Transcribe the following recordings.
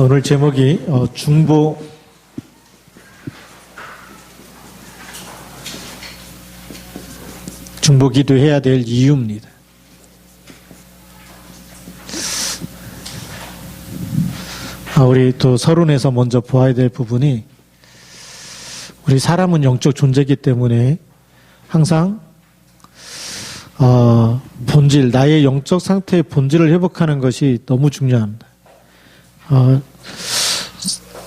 오늘 제목이 중보 기도해야 될 이유입니다. 우리 또 서론에서 먼저 보아야 될 부분이, 우리 사람은 영적 존재이기 때문에 항상 본질, 나의 영적 상태의 본질을 회복하는 것이 너무 중요합니다.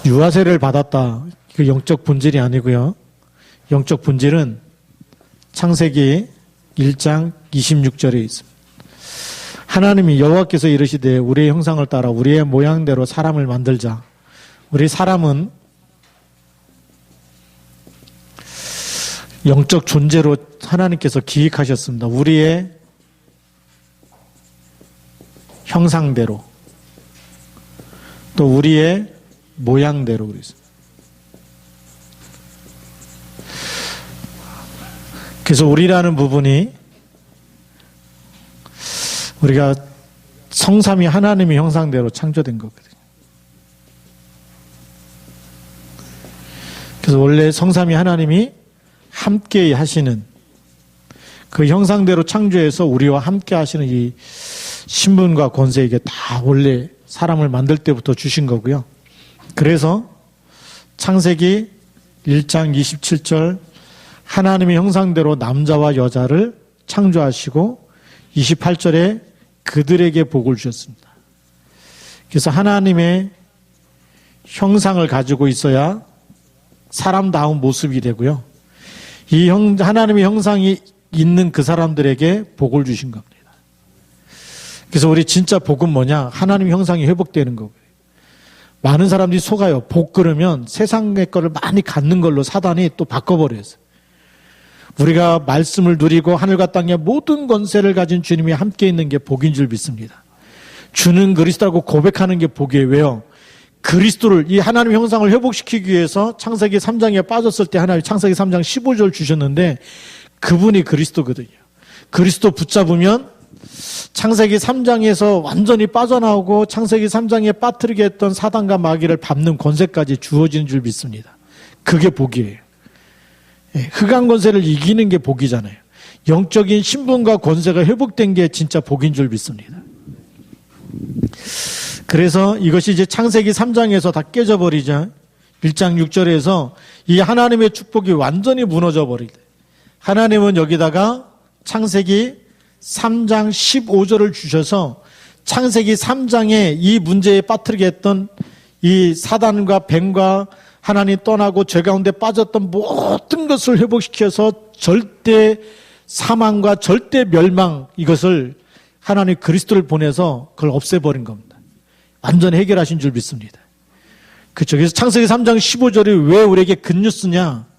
유아세를 받았다, 그 영적 본질이 아니고요. 영적 본질은 창세기 1장 26절에 있습니다. 하나님이 여호와께서 이르시되 우리의 형상을 따라 우리의 모양대로 사람을 만들자. 우리 사람은 영적 존재로 하나님께서 기획하셨습니다. 우리의 형상대로, 또 우리의 모양대로 그랬습니다. 그래서 우리라는 부분이, 우리가 성삼위 하나님의 형상대로 창조된 거거든요. 그래서 원래 성삼위 하나님이 함께 하시는, 그 형상대로 창조해서 우리와 함께 하시는 이 신분과 권세, 이게 다 원래 사람을 만들 때부터 주신 거고요. 그래서 창세기 1장 27절 하나님의 형상대로 남자와 여자를 창조하시고 28절에 그들에게 복을 주셨습니다. 그래서 하나님의 형상을 가지고 있어야 사람다운 모습이 되고요. 이 하나님의 형상이 있는 그 사람들에게 복을 주신 겁니다. 그래서 우리 진짜 복은 뭐냐? 하나님의 형상이 회복되는 거고요. 많은 사람들이 속아요. 복 그러면 세상의 거를 많이 갖는 걸로 사단이 또 바꿔버려요. 우리가 말씀을 누리고 하늘과 땅의 모든 권세를 가진 주님이 함께 있는 게 복인 줄 믿습니다. 주는 그리스도라고 고백하는 게 복이에요. 왜요? 그리스도를, 이 하나님의 형상을 회복시키기 위해서 창세기 3장에 빠졌을 때 하나님 창세기 3장 15절 주셨는데, 그분이 그리스도거든요. 그리스도 붙잡으면 창세기 3장에서 완전히 빠져나오고 창세기 3장에 빠뜨리게 했던 사단과 마귀를 밟는 권세까지 주어지는 줄 믿습니다. 그게 복이에요. 흑암 권세를 이기는 게 복이잖아요. 영적인 신분과 권세가 회복된 게 진짜 복인 줄 믿습니다. 그래서 이것이 이제 창세기 3장에서 다 깨져버리자 1장 6절에서 이 하나님의 축복이 완전히 무너져 버리대. 하나님은 여기다가 창세기 3장 15절을 주셔서 창세기 3장에 이 문제에 빠뜨리게 했던 이 사단과 뱀과 하나님 떠나고 죄 가운데 빠졌던 모든 것을 회복시켜서 절대 사망과 절대 멸망, 이것을 하나님 그리스도를 보내서 그걸 없애버린 겁니다. 완전 해결하신 줄 믿습니다. 그렇죠. 그래서 창세기 3장 15절이 왜 우리에게 굿뉴스냐?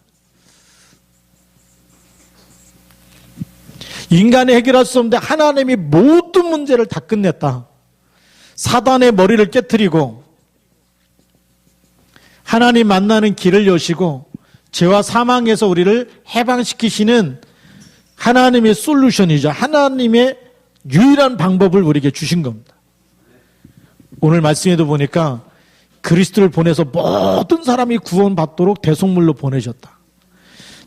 인간이 해결할 수 없는데 하나님이 모든 문제를 다 끝냈다. 사단의 머리를 깨트리고 하나님 만나는 길을 여시고 죄와 사망에서 우리를 해방시키시는 하나님의 솔루션이죠. 하나님의 유일한 방법을 우리에게 주신 겁니다. 오늘 말씀에도 보니까 그리스도를 보내서 모든 사람이 구원받도록 대속물로 보내셨다.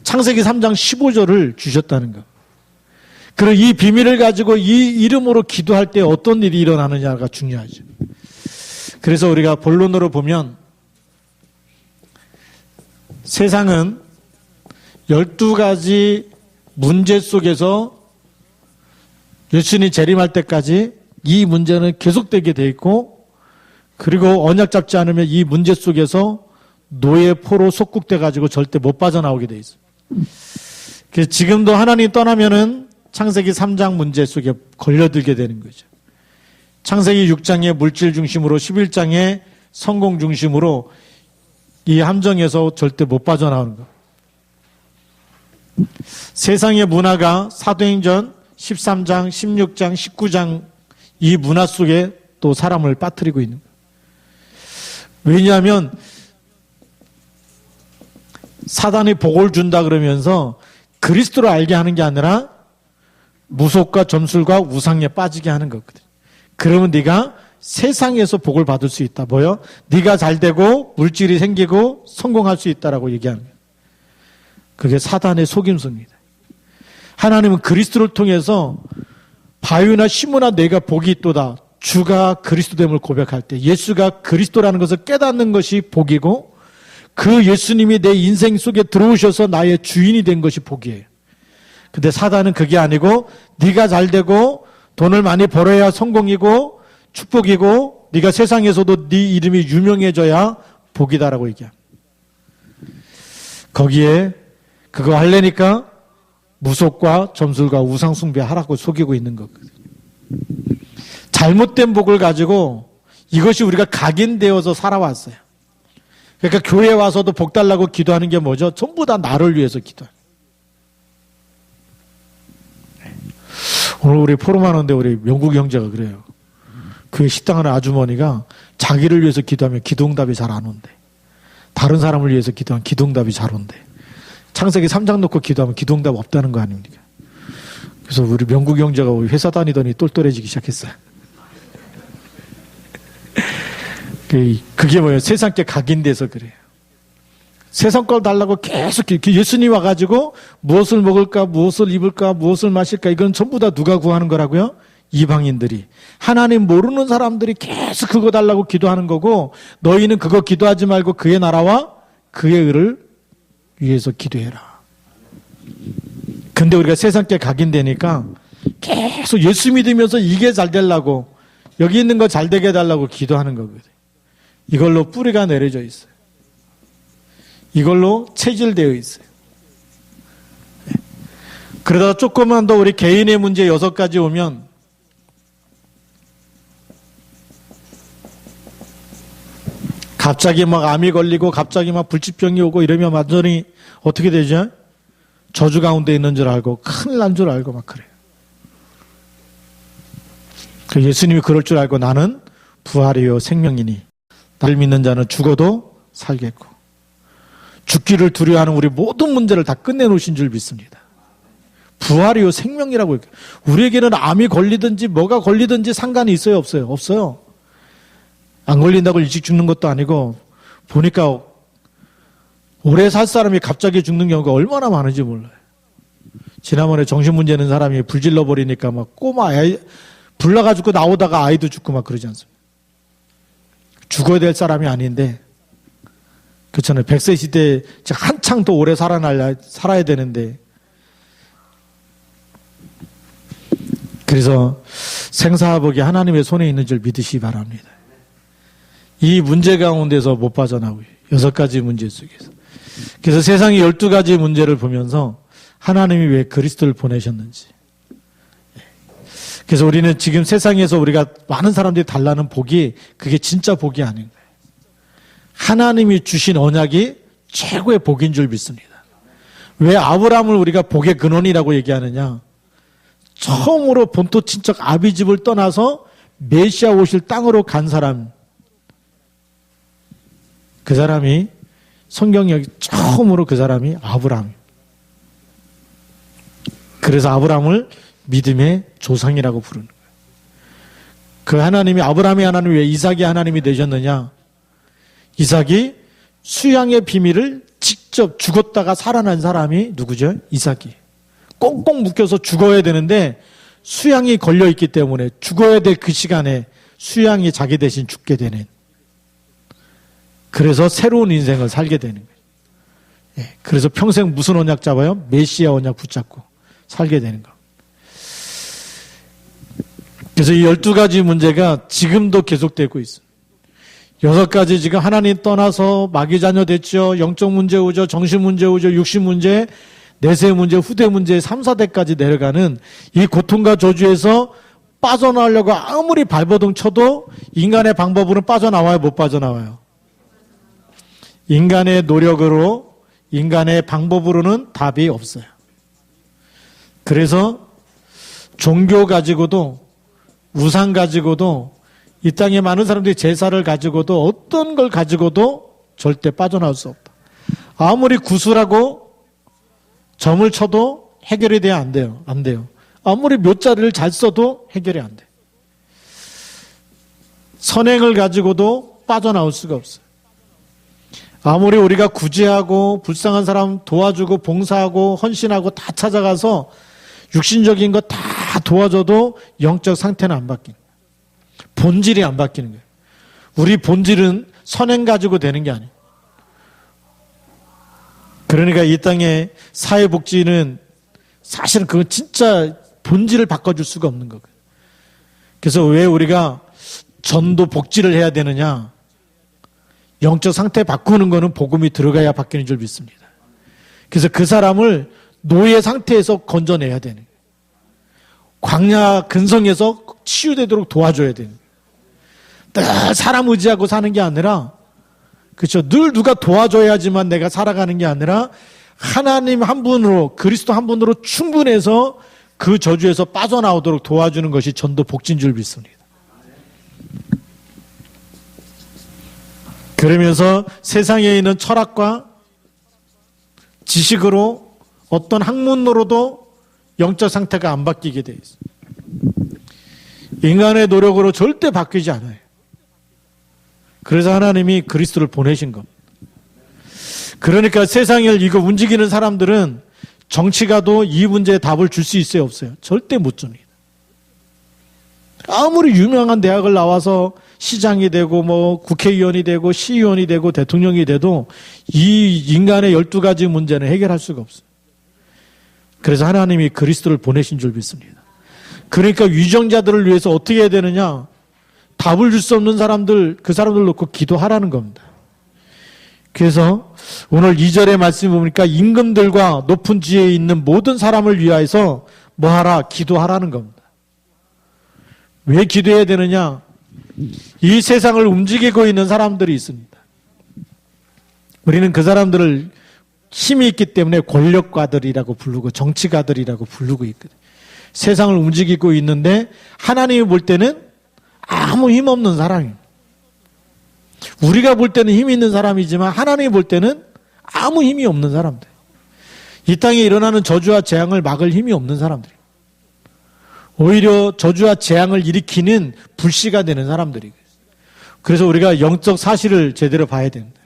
창세기 3장 15절을 주셨다는 것. 그리고 이 비밀을 가지고 이 이름으로 기도할 때 어떤 일이 일어나느냐가 중요하죠. 그래서 우리가 본론으로 보면 세상은 12가지 문제 속에서 예수님이 재림할 때까지 이 문제는 계속되게 돼 있고, 그리고 언약 잡지 않으면 이 문제 속에서 노예 포로 속국돼 가지고 절대 못 빠져나오게 돼 있어요. 그래서 지금도 하나님 떠나면은 창세기 3장 문제 속에 걸려들게 되는 거죠. 창세기 6장의 물질 중심으로 11장의 성공 중심으로 이 함정에서 절대 못 빠져나오는 거. 세상의 문화가 사도행전 13장, 16장, 19장 이 문화 속에 또 사람을 빠뜨리고 있는 거예요. 왜냐하면 사단이 복을 준다 그러면서 그리스도를 알게 하는 게 아니라 무속과 점술과 우상에 빠지게 하는 거거든. 그러면 네가 세상에서 복을 받을 수 있다. 뭐요? 네가 잘 되고 물질이 생기고 성공할 수 있다라고 얘기합니다. 그게 사단의 속임수입니다. 하나님은 그리스도를 통해서 바위나 시므나 내가 복이 있도다. 주가 그리스도됨을 고백할 때 예수가 그리스도라는 것을 깨닫는 것이 복이고 그 예수님이 내 인생 속에 들어오셔서 나의 주인이 된 것이 복이에요. 근데 사단은 그게 아니고 네가 잘 되고 돈을 많이 벌어야 성공이고 축복이고 네가 세상에서도 네 이름이 유명해져야 복이다라고 얘기합니다. 거기에 그거 하려니까 무속과 점술과 우상숭배하라고 속이고 있는 거거든요. 잘못된 복을 가지고 이것이 우리가 각인되어서 살아왔어요. 그러니까 교회에 와서도 복 달라고 기도하는 게 뭐죠? 전부 다 나를 위해서 기도하는 거예요. 오늘 우리 포럼하는데 우리 명국 형제가 그래요. 교회 식당하는 아주머니가 자기를 위해서 기도하면 기도응답이 잘 안 온대. 다른 사람을 위해서 기도하면 기도응답이 잘 온대. 창세기 3장 놓고 기도하면 기도응답 없다는 거 아닙니까? 그래서 우리 명국 형제가 회사 다니더니 똘똘해지기 시작했어요. 그게 뭐예요? 세상께 각인돼서 그래요. 세상 걸 달라고 계속 예수님 와가지고 무엇을 먹을까, 무엇을 입을까, 무엇을 마실까 이건 전부 다 누가 구하는 거라고요? 이방인들이. 하나님 모르는 사람들이 계속 그거 달라고 기도하는 거고 너희는 그거 기도하지 말고 그의 나라와 그의 의를 위해서 기도해라. 근데 우리가 세상께 각인되니까 계속 예수 믿으면서 이게 잘 되려고 여기 있는 거 잘 되게 해달라고 기도하는 거거든요. 이걸로 뿌리가 내려져 있어요. 이걸로 체질되어 있어요. 그러다가 조금만 더 우리 개인의 문제 6가지 오면 갑자기 막 암이 걸리고 갑자기 막 불치병이 오고 이러면 완전히 어떻게 되죠? 저주 가운데 있는 줄 알고 큰일 난 줄 알고 막 그래요. 예수님이 그럴 줄 알고 나는 부활이요 생명이니 나를 믿는 자는 죽어도 살겠고 죽기를 두려워하는 우리 모든 문제를 다 끝내놓으신 줄 믿습니다. 부활이요 생명이라고 얘기해요. 우리에게는 암이 걸리든지 뭐가 걸리든지 상관이 있어요 없어요? 없어요. 안 걸린다고 일찍 죽는 것도 아니고 보니까 오래 살 사람이 갑자기 죽는 경우가 얼마나 많은지 몰라요. 지난번에 정신문제 있는 사람이 불 질러버리니까 막 꼬마 아이 불나가지고 나오다가 아이도 죽고 막 그러지 않습니까? 죽어야 될 사람이 아닌데 그렇잖아요. 100세 시대에 한창 더 오래 살아야 되는데 그래서 생사화복이 하나님의 손에 있는 줄 믿으시기 바랍니다. 이 문제 가운데서 못 빠져나오고요. 6가지 문제 속에서. 그래서 세상의 12가지 문제를 보면서 하나님이 왜 그리스도를 보내셨는지. 그래서 우리는 지금 세상에서 우리가 많은 사람들이 달라는 복이 그게 진짜 복이 아닌 거예요. 하나님이 주신 언약이 최고의 복인 줄 믿습니다. 왜 아브라함을 우리가 복의 근원이라고 얘기하느냐? 처음으로 본토 친척 아비집을 떠나서 메시아 오실 땅으로 간 사람. 그 사람이 성경에 처음으로 그 사람이 아브라함. 그래서 아브라함을 믿음의 조상이라고 부르는 거예요. 그 하나님이 아브라함의 하나님이 왜 이삭의 하나님이 되셨느냐? 이삭이 수양의 비밀을 직접 죽었다가 살아난 사람이 누구죠? 이삭이. 꽁꽁 묶여서 죽어야 되는데 수양이 걸려있기 때문에 죽어야 될 그 시간에 수양이 자기 대신 죽게 되는. 그래서 새로운 인생을 살게 되는 거예요. 예, 그래서 평생 무슨 언약 잡아요? 메시아 언약 붙잡고 살게 되는 거. 그래서 이 12가지 문제가 지금도 계속되고 있습니다. 6가지 지금 하나님 떠나서 마귀 자녀 됐죠. 영적 문제 오죠. 정신 문제 오죠. 육신 문제, 내세 문제, 후대 문제 3, 4대까지 내려가는 이 고통과 저주에서 빠져나오려고 아무리 발버둥 쳐도 인간의 방법으로는 빠져나와요? 못 빠져나와요? 인간의 노력으로, 인간의 방법으로는 답이 없어요. 그래서 종교 가지고도, 우상 가지고도, 이 땅에 많은 사람들이 제사를 가지고도, 어떤 걸 가지고도 절대 빠져나올 수 없다. 아무리 구슬하고 점을 쳐도 해결이 돼야 안 돼요. 안 돼요. 아무리 묘자를 잘 써도 해결이 안 돼. 선행을 가지고도 빠져나올 수가 없어요. 아무리 우리가 구제하고 불쌍한 사람 도와주고 봉사하고 헌신하고 다 찾아가서 육신적인 거 다 도와줘도 영적 상태는 안 바뀌는 거예요. 본질이 안 바뀌는 거예요. 우리 본질은 선행 가지고 되는 게 아니에요. 그러니까 이 땅의 사회복지는 사실은 그건 진짜 본질을 바꿔줄 수가 없는 거예요. 그래서 왜 우리가 전도 복지를 해야 되느냐? 영적 상태 바꾸는 거는 복음이 들어가야 바뀌는 줄 믿습니다. 그래서 그 사람을 노예 상태에서 건져내야 되는 거예요. 광야 근성에서 치유되도록 도와줘야 되는 거예요. 늘 사람 의지하고 사는 게 아니라, 그렇죠? 늘 누가 도와줘야지만 내가 살아가는 게 아니라 하나님 한 분으로, 그리스도 한 분으로 충분해서 그 저주에서 빠져나오도록 도와주는 것이 전도 복지인 줄 믿습니다. 그러면서 세상에 있는 철학과 지식으로 어떤 학문으로도 영적 상태가 안 바뀌게 돼 있어요. 인간의 노력으로 절대 바뀌지 않아요. 그래서 하나님이 그리스도를 보내신 겁니다. 그러니까 세상을 이거 움직이는 사람들은 정치가도 이 문제에 답을 줄 수 있어요, 없어요? 절대 못 줍니다. 아무리 유명한 대학을 나와서 시장이 되고 뭐 국회의원이 되고 시의원이 되고 대통령이 돼도 이 인간의 12가지 문제는 해결할 수가 없어요. 그래서 하나님이 그리스도를 보내신 줄 믿습니다. 그러니까 위정자들을 위해서 어떻게 해야 되느냐? 답을 줄 수 없는 사람들, 그 사람들 놓고 기도하라는 겁니다. 그래서 오늘 2절의 말씀 보니까 임금들과 높은 지혜에 있는 모든 사람을 위하여서 뭐하라? 기도하라는 겁니다. 왜 기도해야 되느냐? 이 세상을 움직이고 있는 사람들이 있습니다. 우리는 그 사람들을 힘이 있기 때문에 권력가들이라고 부르고 정치가들이라고 부르고 있거든요. 세상을 움직이고 있는데 하나님이 볼 때는 아무 힘 없는 사람입니다. 우리가 볼 때는 힘이 있는 사람이지만 하나님이 볼 때는 아무 힘이 없는 사람들. 이 땅에 일어나는 저주와 재앙을 막을 힘이 없는 사람들. 오히려 저주와 재앙을 일으키는 불씨가 되는 사람들이. 그래서 우리가 영적 사실을 제대로 봐야 됩니다.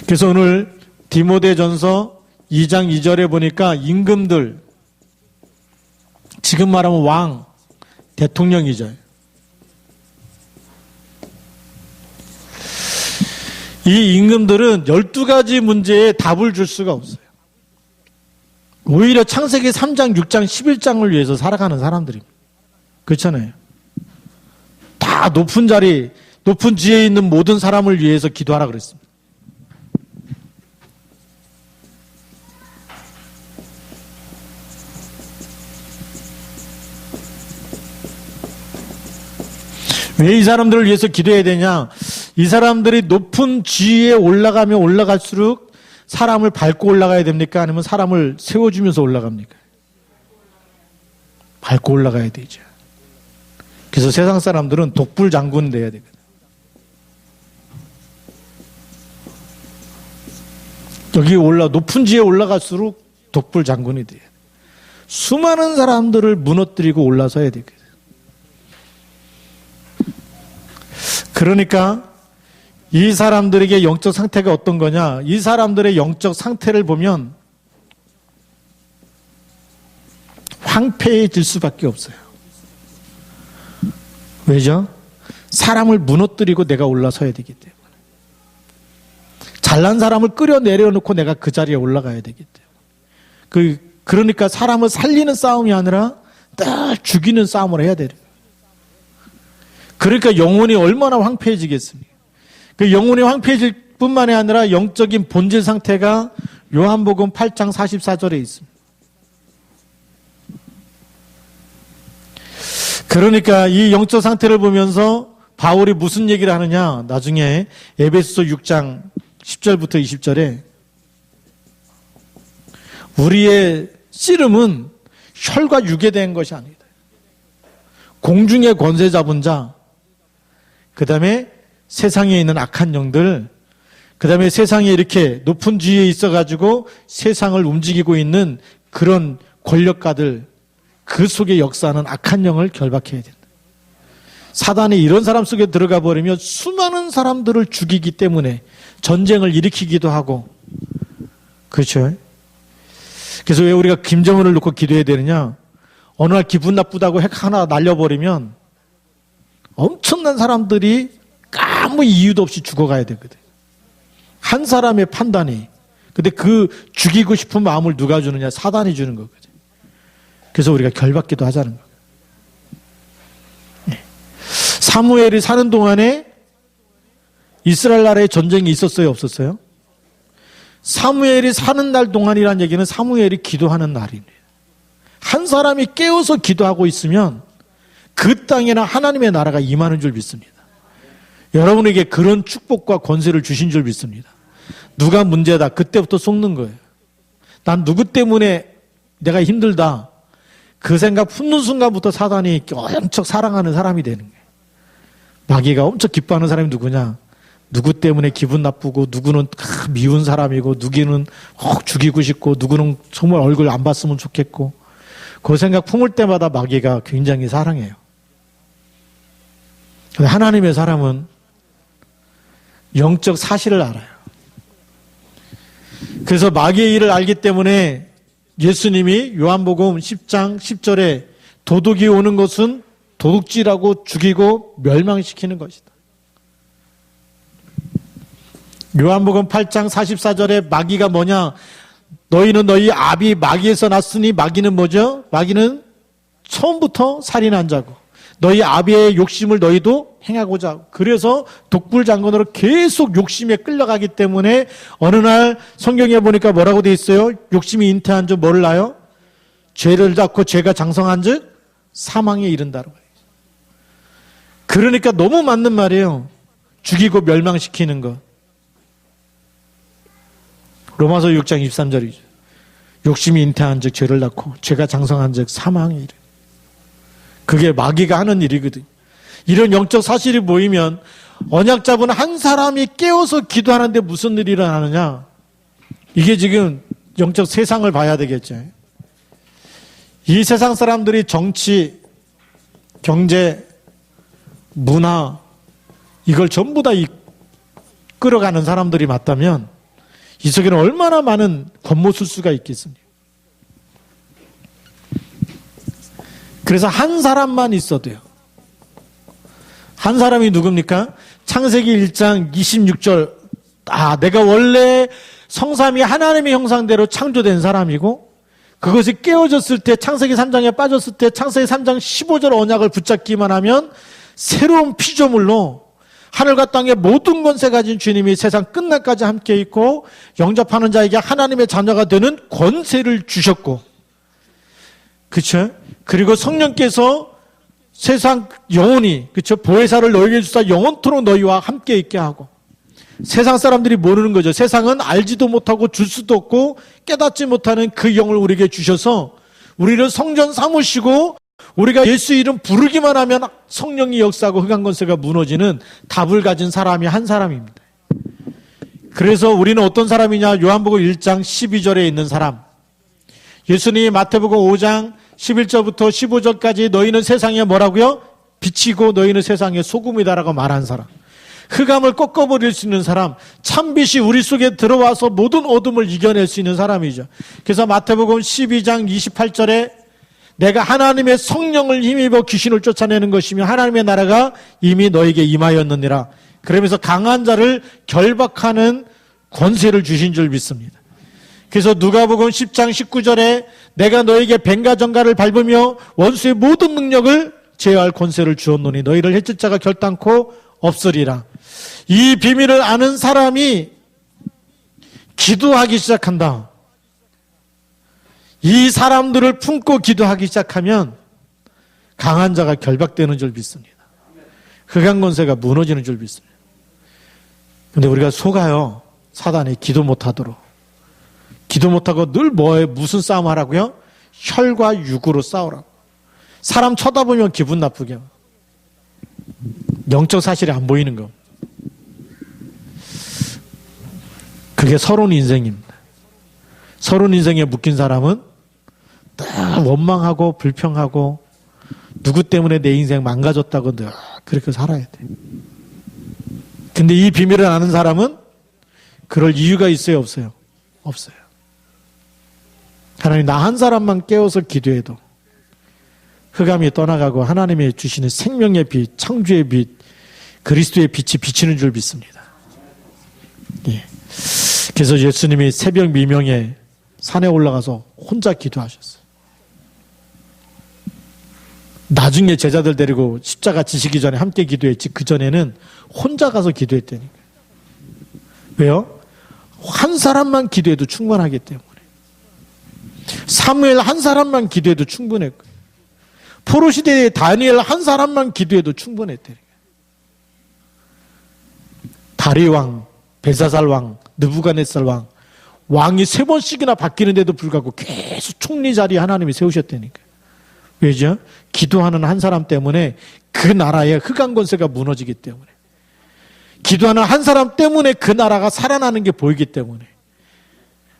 그래서 오늘 디모데전서 2장 2절에 보니까 임금들, 지금 말하면 왕, 대통령이죠. 이 임금들은 12가지 문제에 답을 줄 수가 없어요. 오히려 창세기 3장, 6장, 11장을 위해서 살아가는 사람들입니다. 그렇잖아요. 다 높은 자리, 높은 지혜에 있는 모든 사람을 위해서 기도하라 그랬습니다. 왜 이 사람들을 위해서 기도해야 되냐? 이 사람들이 높은 지위에 올라가면 올라갈수록 사람을 밟고 올라가야 됩니까? 아니면 사람을 세워주면서 올라갑니까? 밟고 올라가야 되죠. 그래서 세상 사람들은 독불 장군 돼야 되거든. 여기 높은 지위에 올라갈수록 독불 장군이 돼요. 수많은 사람들을 무너뜨리고 올라서야 되거든. 그러니까 이 사람들에게 영적 상태가 어떤 거냐? 이 사람들의 영적 상태를 보면 황폐해질 수밖에 없어요. 왜죠? 사람을 무너뜨리고 내가 올라서야 되기 때문에. 잘난 사람을 끌어내려놓고 내가 그 자리에 올라가야 되기 때문에. 그러니까 사람을 살리는 싸움이 아니라 늘 죽이는 싸움을 해야 돼요. 그러니까 영혼이 얼마나 황폐해지겠습니까? 그 영혼이 황폐해질 뿐만이 아니라 영적인 본질 상태가 요한복음 8장 44절에 있습니다. 그러니까 이 영적 상태를 보면서 바울이 무슨 얘기를 하느냐? 나중에 에베소서 6장 10절부터 20절에 우리의 씨름은 혈과 육에 대한 것이 아니다. 공중의 권세 잡은 자, 그 다음에 세상에 있는 악한 영들, 그 다음에 세상에 이렇게 높은 지위에 있어가지고 세상을 움직이고 있는 그런 권력가들, 그 속에 역사하는 악한 영을 결박해야 된다. 사단이 이런 사람 속에 들어가 버리면 수많은 사람들을 죽이기 때문에 전쟁을 일으키기도 하고, 그렇죠? 그래서 왜 우리가 김정은을 놓고 기도해야 되느냐? 어느 날 기분 나쁘다고 핵 하나 날려버리면 엄청난 사람들이 아무 이유도 없이 죽어가야 되거든. 한 사람의 판단이. 근데 그 죽이고 싶은 마음을 누가 주느냐? 사단이 주는 거거든. 그래서 우리가 결박기도 하자는 거예요. 사무엘이 사는 동안에 이스라엘 나라에 전쟁이 있었어요, 없었어요? 사무엘이 사는 날 동안이란 얘기는 사무엘이 기도하는 날이에요. 한 사람이 깨어서 기도하고 있으면 그 땅에는 하나님의 나라가 임하는 줄 믿습니다. 여러분에게 그런 축복과 권세를 주신 줄 믿습니다. 누가 문제다, 그때부터 속는 거예요. 난 누구 때문에 내가 힘들다, 그 생각 품는 순간부터 사단이 엄청 사랑하는 사람이 되는 거예요. 마귀가 엄청 기뻐하는 사람이 누구냐? 누구 때문에 기분 나쁘고, 누구는 미운 사람이고, 누구는 죽이고 싶고, 누구는 정말 얼굴 안 봤으면 좋겠고, 그 생각 품을 때마다 마귀가 굉장히 사랑해요. 근데 하나님의 사람은 영적 사실을 알아요. 그래서 마귀의 일을 알기 때문에 예수님이 요한복음 10장 10절에 도둑이 오는 것은 도둑질하고 죽이고 멸망시키는 것이다. 요한복음 8장 44절에 마귀가 뭐냐? 너희는 너희 아비 마귀에서 났으니, 마귀는 뭐죠? 마귀는 처음부터 살인한 자고 너희 아비의 욕심을 너희도 행하고자 하고, 그래서 독불장군으로 계속 욕심에 끌려가기 때문에 어느 날 성경에 보니까 뭐라고 돼 있어요? 욕심이 잉태한 즉 뭐를 낳아요? 죄를 낳고 죄가 장성한 즉 사망에 이른다고. 그러니까 너무 맞는 말이에요. 죽이고 멸망시키는 것. 로마서 6장 23절이죠. 욕심이 잉태한 즉 죄를 낳고 죄가 장성한 즉 사망에 이르. 그게 마귀가 하는 일이거든요. 이런 영적 사실이 모이면 언약 잡은 한 사람이 깨어서 기도하는데 무슨 일이 일어나느냐? 이게 지금 영적 세상을 봐야 되겠죠. 이 세상 사람들이 정치, 경제, 문화, 이걸 전부 다 끌어가는 사람들이 맞다면 이 속에는 얼마나 많은 권모술수가 있겠습니까? 그래서 한 사람만 있어도요. 한 사람이 누굽니까? 창세기 1장 26절. 내가 원래 성삼위 하나님의 형상대로 창조된 사람이고, 그것이 깨어졌을 때, 창세기 3장에 빠졌을 때 창세기 3장 15절 언약을 붙잡기만 하면 새로운 피조물로 하늘과 땅의 모든 권세 가진 주님이 세상 끝날까지 함께 있고, 영접하는 자에게 하나님의 자녀가 되는 권세를 주셨고, 그렇죠? 그리고 성령께서 세상 영원히, 그렇죠? 보혜사를 너에게 주사 영원토록 너희와 함께 있게 하고, 세상 사람들이 모르는 거죠. 세상은 알지도 못하고 줄 수도 없고 깨닫지 못하는 그 영을 우리에게 주셔서 우리를 성전 삼으시고, 우리가 예수 이름 부르기만 하면 성령이 역사하고 흑암 권세가 무너지는 답을 가진 사람이 한 사람입니다. 그래서 우리는 어떤 사람이냐? 요한복음 1장 12절에 있는 사람. 예수님이 마태복음 5장 11절부터 15절까지 너희는 세상에 뭐라고요? 빛이고 너희는 세상의 소금이다라고 말한 사람. 흑암을 꺾어버릴 수 있는 사람, 참빛이 우리 속에 들어와서 모든 어둠을 이겨낼 수 있는 사람이죠. 그래서 마태복음 12장 28절에 내가 하나님의 성령을 힘입어 귀신을 쫓아내는 것이며 하나님의 나라가 이미 너에게 임하였느니라. 그러면서 강한 자를 결박하는 권세를 주신 줄 믿습니다. 그래서 누가복음 10장 19절에 내가 너에게 뱀과 정갈을 밟으며 원수의 모든 능력을 제어할 권세를 주었노니 너희를 해칠 자가 결단코 없으리라. 이 비밀을 아는 사람이 기도하기 시작한다. 이 사람들을 품고 기도하기 시작하면 강한 자가 결박되는 줄 믿습니다. 흑암 권세가 무너지는 줄 믿습니다. 근데 우리가 속아요. 사단이 기도 못하도록. 기도 못하고 늘 무슨 싸움 하라고요? 혈과 육으로 싸우라고. 사람 쳐다보면 기분 나쁘게. 영적 사실이 안 보이는 거. 그게 서론 인생입니다. 서론 인생에 묶인 사람은 늘 원망하고 불평하고 누구 때문에 내 인생 망가졌다고 늘 그렇게 살아야 돼. 근데 이 비밀을 아는 사람은 그럴 이유가 있어요, 없어요? 없어요. 하나님, 나 한 사람만 깨워서 기도해도 흑암이 떠나가고 하나님이 주시는 생명의 빛, 창조의 빛, 그리스도의 빛이 비치는 줄 믿습니다. 예. 그래서 예수님이 새벽 미명에 산에 올라가서 혼자 기도하셨어요. 나중에 제자들 데리고 십자가 지시기 전에 함께 기도했지, 그 전에는 혼자 가서 기도했다니까요. 왜요? 한 사람만 기도해도 충분하기 때문에. 사무엘 한 사람만 기도해도 충분했고, 포로시대의 다니엘 한 사람만 기도해도 충분했다니까요. 다리 왕, 벨사살 왕, 느부갓네살 왕, 왕이 3번씩이나 바뀌는데도 불구하고 계속 총리 자리에 하나님이 세우셨다니까요. 왜죠? 기도하는 한 사람 때문에 그 나라의 흑암 권세가 무너지기 때문에, 기도하는 한 사람 때문에 그 나라가 살아나는 게 보이기 때문에.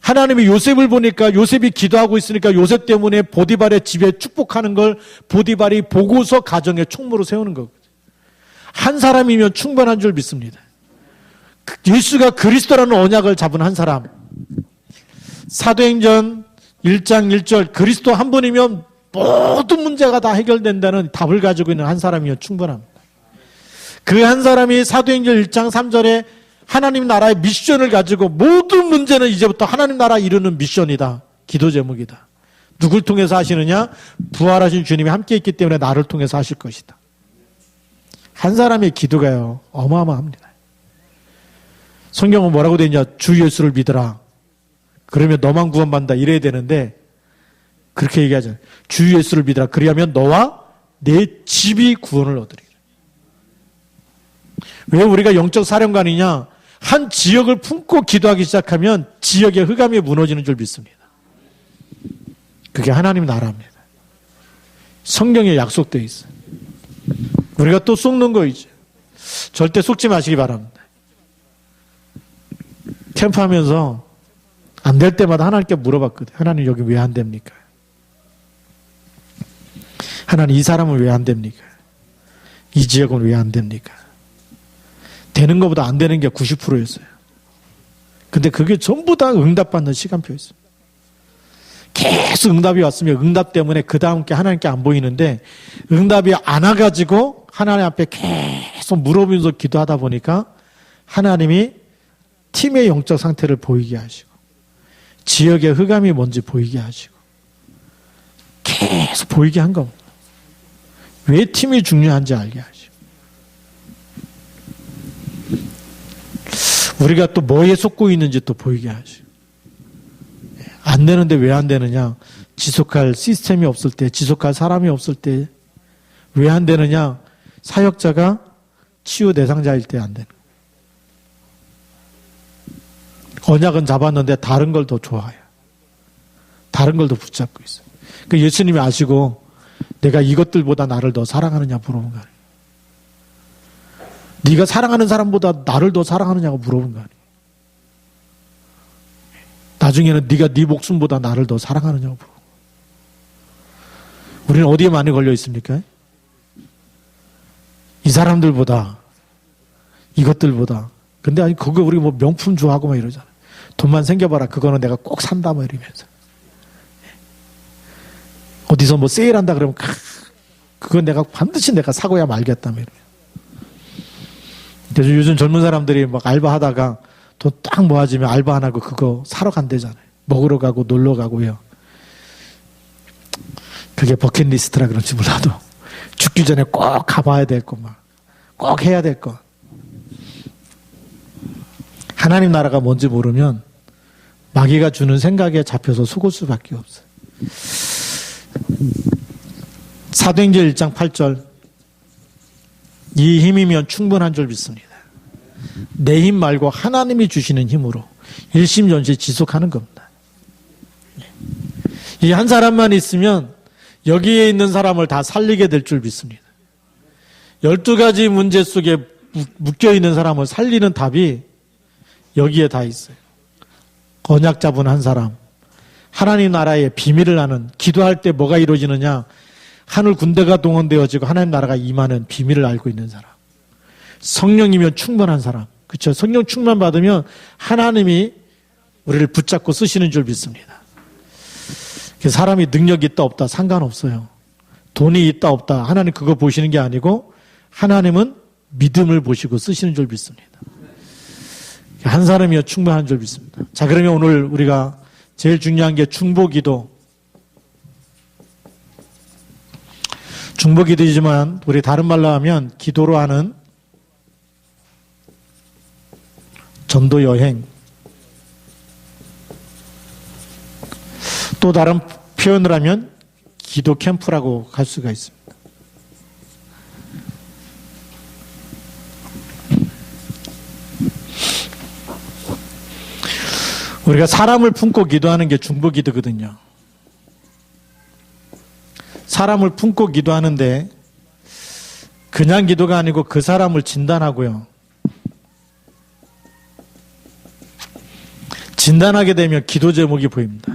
하나님이 요셉을 보니까 요셉이 기도하고 있으니까 요셉 때문에 보디발의 집에 축복하는 걸 보디발이 보고서 가정의 총무로 세우는 거거든요. 한 사람이면 충분한 줄 믿습니다. 예수가 그리스도라는 언약을 잡은 한 사람. 사도행전 1장 1절 그리스도 한 분이면 모든 문제가 다 해결된다는 답을 가지고 있는 한 사람이면 충분합니다. 그 한 사람이 사도행전 1장 3절에 하나님 나라의 미션을 가지고 모든 문제는 이제부터 하나님 나라 이루는 미션이다. 기도 제목이다. 누굴 통해서 하시느냐? 부활하신 주님이 함께 있기 때문에 나를 통해서 하실 것이다. 한 사람의 기도가요, 어마어마합니다. 성경은 뭐라고 되어 있냐? 주 예수를 믿으라. 그러면 너만 구원받는다. 이래야 되는데 그렇게 얘기하잖아요. 주 예수를 믿으라. 그리하면 너와 내 집이 구원을 얻으리라. 왜 우리가 영적 사령관이냐? 한 지역을 품고 기도하기 시작하면 지역의 흑암이 무너지는 줄 믿습니다. 그게 하나님 나라입니다. 성경에 약속되어 있어요. 우리가 또 속는 거 이제 절대 속지 마시기 바랍니다. 캠프하면서 안 될 때마다 하나님께 물어봤거든요. 하나님 여기 왜 안 됩니까? 하나님 이 사람은 왜 안 됩니까? 이 지역은 왜 안 됩니까? 되는 것보다 안 되는 게 90%였어요. 근데 그게 전부 다 응답받는 시간표였어요. 계속 응답이 왔으면 응답 때문에 그 다음 게 하나님께 안 보이는데 응답이 안 와가지고 하나님 앞에 계속 물어보면서 기도하다 보니까 하나님이 팀의 영적 상태를 보이게 하시고 지역의 흑암이 뭔지 보이게 하시고 계속 보이게 한 겁니다. 왜 팀이 중요한지 알게 하시고 우리가 또 뭐에 속고 있는지 또 보이게 하시고 안 되는데 왜 안 되느냐? 지속할 시스템이 없을 때, 지속할 사람이 없을 때 왜 안 되느냐? 사역자가 치유 대상자일 때 안 되는 거예요. 언약은 잡았는데 다른 걸 더 좋아해요. 다른 걸 더 붙잡고 있어요. 그 예수님이 아시고 내가 이것들보다 나를 더 사랑하느냐 물어본 거 아니에요. 네가 사랑하는 사람보다 나를 더 사랑하느냐고 물어본 거 아니에요. 나중에는 네가 네 목숨보다 나를 더 사랑하느냐고 물어본 거예요. 우리는 어디에 많이 걸려 있습니까? 이 사람들보다, 이것들보다. 근데 아니 그거 우리 뭐 명품 좋아하고 막 이러잖아요. 돈만 생겨봐라. 그거는 내가 꼭 산다 뭐 이러면서. 어디서 뭐 세일한다 그러면 그건 내가 반드시 내가 사고야 말겠다 뭐 이러면서. 그래서 요즘 젊은 사람들이 막 알바하다가 돈 딱 모아지면 알바 안 하고 그거 사러 간대잖아요. 먹으러 가고 놀러 가고요. 그게 버킷리스트라 그런지 몰라도 죽기 전에 꼭 가봐야 될 거 막 꼭 해야 될 거. 하나님 나라가 뭔지 모르면 마귀가 주는 생각에 잡혀서 속을 수밖에 없어요. 사도행전 1장 8절 이 힘이면 충분한 줄 믿습니다. 내 힘 말고 하나님이 주시는 힘으로 일심전시 지속하는 겁니다. 이 한 사람만 있으면 여기에 있는 사람을 다 살리게 될 줄 믿습니다. 12가지 문제 속에 묶여있는 사람을 살리는 답이 여기에 다 있어요. 언약 잡은 한 사람, 하나님 나라의 비밀을 아는, 기도할 때 뭐가 이루어지느냐, 하늘 군대가 동원되어지고 하나님 나라가 임하는 비밀을 알고 있는 사람, 성령이면 충만한 사람, 그렇죠? 성령 충만 받으면 하나님이 우리를 붙잡고 쓰시는 줄 믿습니다. 사람이 능력이 있다 없다 상관없어요. 돈이 있다 없다 하나님 그거 보시는 게 아니고 하나님은 믿음을 보시고 쓰시는 줄 믿습니다. 한 사람이야 충분한 줄 믿습니다. 자, 그러면 오늘 우리가 제일 중요한 게 중보기도. 중보기도이지만 우리 다른 말로 하면 기도로 하는 전도 여행. 또 다른 표현을 하면 기도 캠프라고 할 수가 있습니다. 우리가 사람을 품고 기도하는 게 중보기도거든요. 사람을 품고 기도하는데 그냥 기도가 아니고 그 사람을 진단하고요. 진단하게 되면 기도 제목이 보입니다.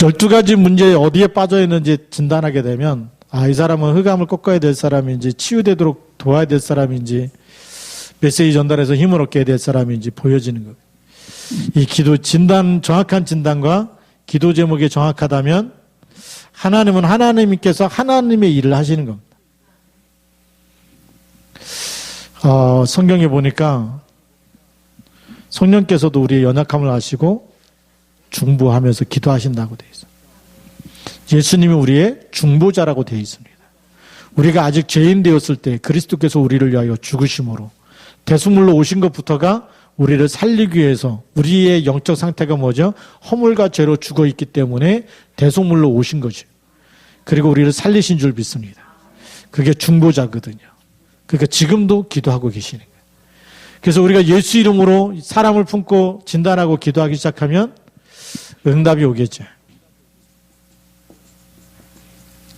열두 가지 문제에 어디에 빠져 있는지 진단하게 되면 이 사람은 흑암을 꺾어야 될 사람인지 치유되도록 도와야 될 사람인지 메시지 전달해서 힘을 얻게 될 사람인지 보여지는 거예요. 이 기도 진단, 정확한 진단과 기도 제목이 정확하다면 하나님은 하나님께서 하나님의 일을 하시는 겁니다. 성경에 보니까 성령께서도 우리의 연약함을 아시고 중보하면서 기도하신다고 되어 있어요. 예수님이 우리의 중보자라고 되어 있습니다. 우리가 아직 죄인 되었을 때 그리스도께서 우리를 위하여 죽으심으로 대속물로 오신 것부터가 우리를 살리기 위해서 우리의 영적 상태가 뭐죠? 허물과 죄로 죽어 있기 때문에 대속물로 오신 거죠. 그리고 우리를 살리신 줄 믿습니다. 그게 중보자거든요. 그러니까 지금도 기도하고 계시는 거예요. 그래서 우리가 예수 이름으로 사람을 품고 진단하고 기도하기 시작하면 응답이 오겠죠.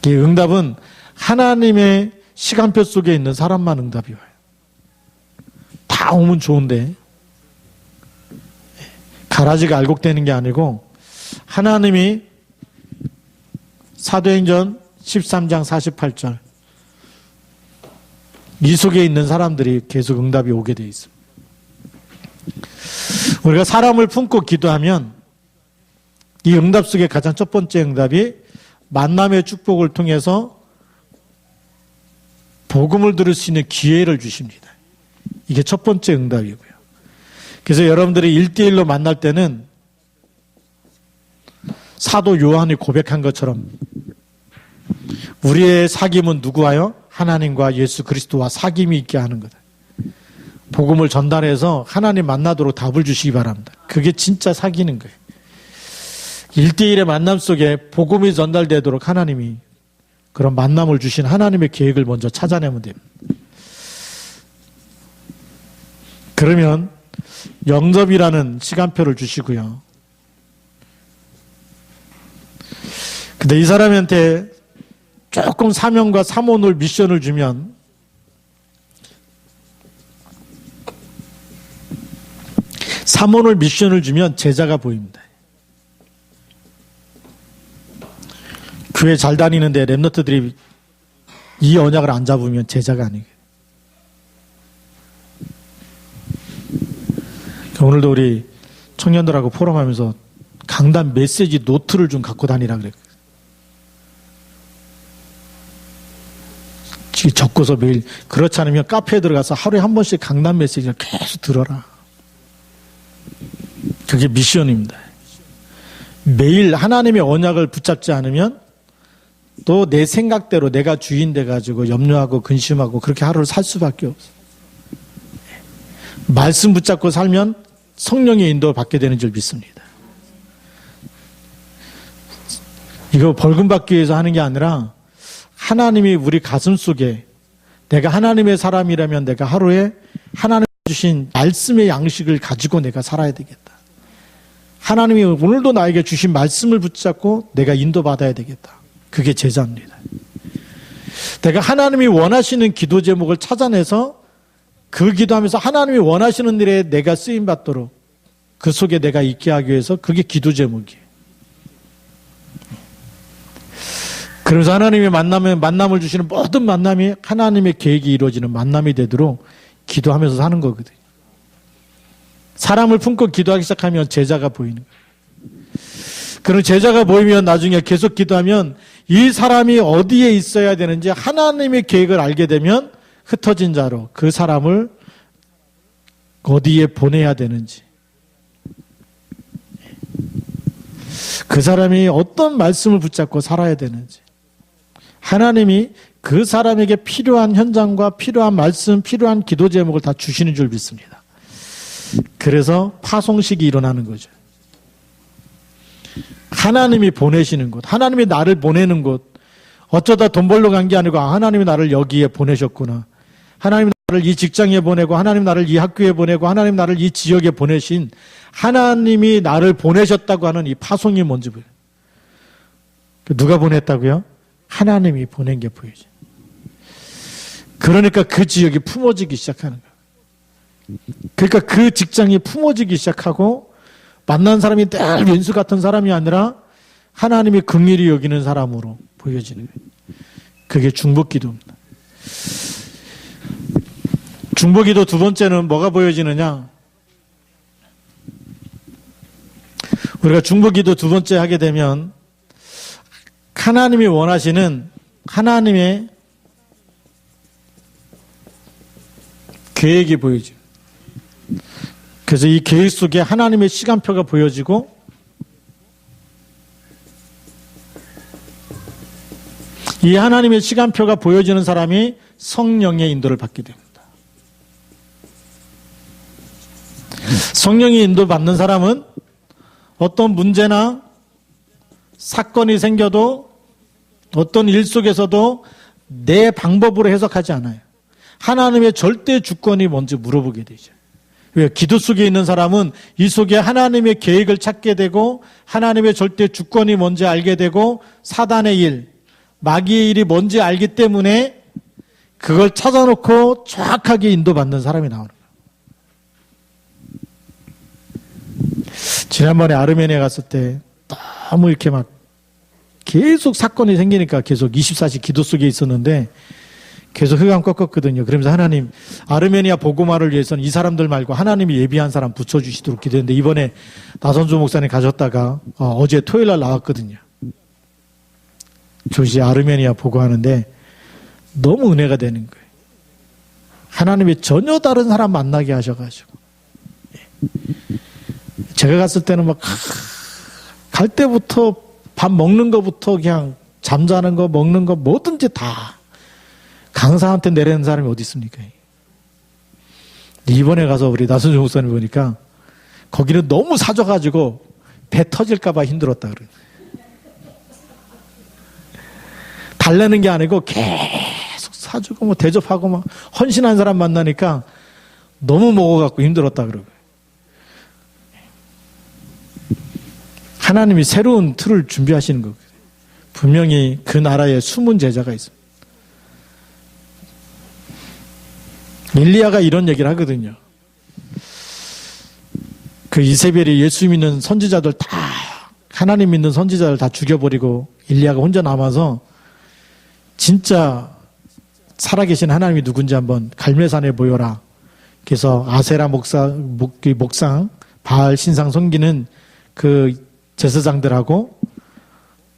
이 응답은 하나님의 시간표 속에 있는 사람만 응답이 와요. 다 오면 좋은데 가라지가 알곡되는 게 아니고 하나님이 사도행전 13장 48절 이 속에 있는 사람들이 계속 응답이 오게 돼 있습니다. 우리가 사람을 품고 기도하면 이 응답 속에 가장 첫 번째 응답이 만남의 축복을 통해서 복음을 들을 수 있는 기회를 주십니다. 이게 첫 번째 응답이고요. 그래서 여러분들이 1대1로 만날 때는 사도 요한이 고백한 것처럼 우리의 사귐은 누구와요? 하나님과 예수 그리스도와 사귐이 있게 하는 거다. 복음을 전달해서 하나님 만나도록 답을 주시기 바랍니다. 그게 진짜 사귀는 거예요. 1대1의 만남 속에 복음이 전달되도록 하나님이 그런 만남을 주신 하나님의 계획을 먼저 찾아내면 됩니다. 그러면 영접이라는 시간표를 주시고요. 근데 이 사람한테 조금 사명과 사모를 미션을 주면 사모를 미션을 주면 제자가 보입니다. 교회 잘 다니는데 랩너트들이 이 언약을 안 잡으면 제자가 아니에요. 오늘도 우리 청년들하고 포럼하면서 강단 메시지 노트를 좀 갖고 다니라 그랬거든요. 적고서 매일, 그렇지 않으면 카페에 들어가서 하루에 한 번씩 강단 메시지를 계속 들어라. 그게 미션입니다. 매일 하나님의 언약을 붙잡지 않으면 또 내 생각대로 내가 주인 돼가지고 염려하고 근심하고 그렇게 하루를 살 수밖에 없어요. 말씀 붙잡고 살면 성령의 인도를 받게 되는 줄 믿습니다. 이거 벌금 받기 위해서 하는 게 아니라 하나님이 우리 가슴 속에 내가 하나님의 사람이라면 내가 하루에 하나님 주신 말씀의 양식을 가지고 내가 살아야 되겠다. 하나님이 오늘도 나에게 주신 말씀을 붙잡고 내가 인도받아야 되겠다. 그게 제자입니다. 내가 하나님이 원하시는 기도 제목을 찾아내서 그 기도하면서 하나님이 원하시는 일에 내가 쓰임받도록 그 속에 내가 있게 하기 위해서 그게 기도 제목이에요. 그래서 하나님이 만남을 주시는 모든 만남이 하나님의 계획이 이루어지는 만남이 되도록 기도하면서 사는 거거든요. 사람을 품고 기도하기 시작하면 제자가 보이는 거예요. 그런 제자가 보이면 나중에 계속 기도하면 이 사람이 어디에 있어야 되는지 하나님의 계획을 알게 되면 흩어진 자로 그 사람을 어디에 보내야 되는지, 그 사람이 어떤 말씀을 붙잡고 살아야 되는지, 하나님이 그 사람에게 필요한 현장과 필요한 말씀, 필요한 기도 제목을 다 주시는 줄 믿습니다. 그래서 파송식이 일어나는 거죠. 하나님이 보내시는 곳, 하나님이 나를 보내는 곳, 어쩌다 돈 벌러 간 게 아니고 하나님이 나를 여기에 보내셨구나. 하나님이 나를 이 직장에 보내고, 하나님 나를 이 학교에 보내고, 하나님 나를 이 지역에 보내신 하나님이 나를 보내셨다고 하는 이 파송이 뭔지 보여요. 누가 보냈다고요? 하나님이 보낸 게 보이죠. 그러니까 그 지역이 품어지기 시작하는 거예요. 그러니까 그 직장이 품어지기 시작하고 만난 사람이 늘 왼수 같은 사람이 아니라 하나님이 긍휼히 여기는 사람으로 보여지는 거예요. 그게 중보기도입니다. 중보기도 두 번째는 뭐가 보여지느냐? 우리가 중보기도 두 번째 하게 되면 하나님이 원하시는 하나님의 계획이 보이죠. 그래서 이 계획 속에 하나님의 시간표가 보여지고 이 하나님의 시간표가 보여지는 사람이 성령의 인도를 받게 됩니다. 성령의 인도 받는 사람은 어떤 문제나 사건이 생겨도 어떤 일 속에서도 내 방법으로 해석하지 않아요. 하나님의 절대 주권이 뭔지 물어보게 되죠. 왜? 기도 속에 있는 사람은 이 속에 하나님의 계획을 찾게 되고 하나님의 절대 주권이 뭔지 알게 되고 사단의 일, 마귀의 일이 뭔지 알기 때문에 그걸 찾아놓고 정확하게 인도받는 사람이 나오는 거예요. 지난번에 아르메니아 갔을 때 너무 이렇게 막 계속 사건이 생기니까 계속 24시 기도 속에 있었는데 계속 흑암 꺾었거든요. 그러면서 하나님, 아르메니아 복음화를 위해서는 이 사람들 말고 하나님이 예비한 사람 붙여주시도록 기도했는데 이번에 나선조 목사님 가셨다가 어제 토요일 날 나왔거든요. 조지 아르메니아 복음하는데 너무 은혜가 되는 거예요. 하나님이 전혀 다른 사람 만나게 하셔가지고 제가 갔을 때는 막 갈 때부터 밥 먹는 거부터 그냥 잠자는 거 먹는 거 뭐든지 다 강사한테 내리는 사람이 어디 있습니까? 이번에 가서 우리 나선주 목사님 보니까 거기는 너무 사줘가지고 배 터질까 봐 힘들었다 그래요. 달래는 게 아니고 계속 사주고 뭐 대접하고 막 헌신한 사람 만나니까 너무 먹어갖고 힘들었다 그러고. 하나님이 새로운 틀을 준비하시는 거거든요. 분명히 그 나라에 숨은 제자가 있습니다. 일리야가 이런 얘기를 하거든요. 그 이세벨이 예수 믿는 선지자들 다, 하나님 믿는 선지자들 다 죽여버리고 일리야가 혼자 남아서 진짜 살아계신 하나님이 누군지 한번 갈매산에 보여라. 그래서 아세라 목상, 바알 신상 섬기는 그 제사장들하고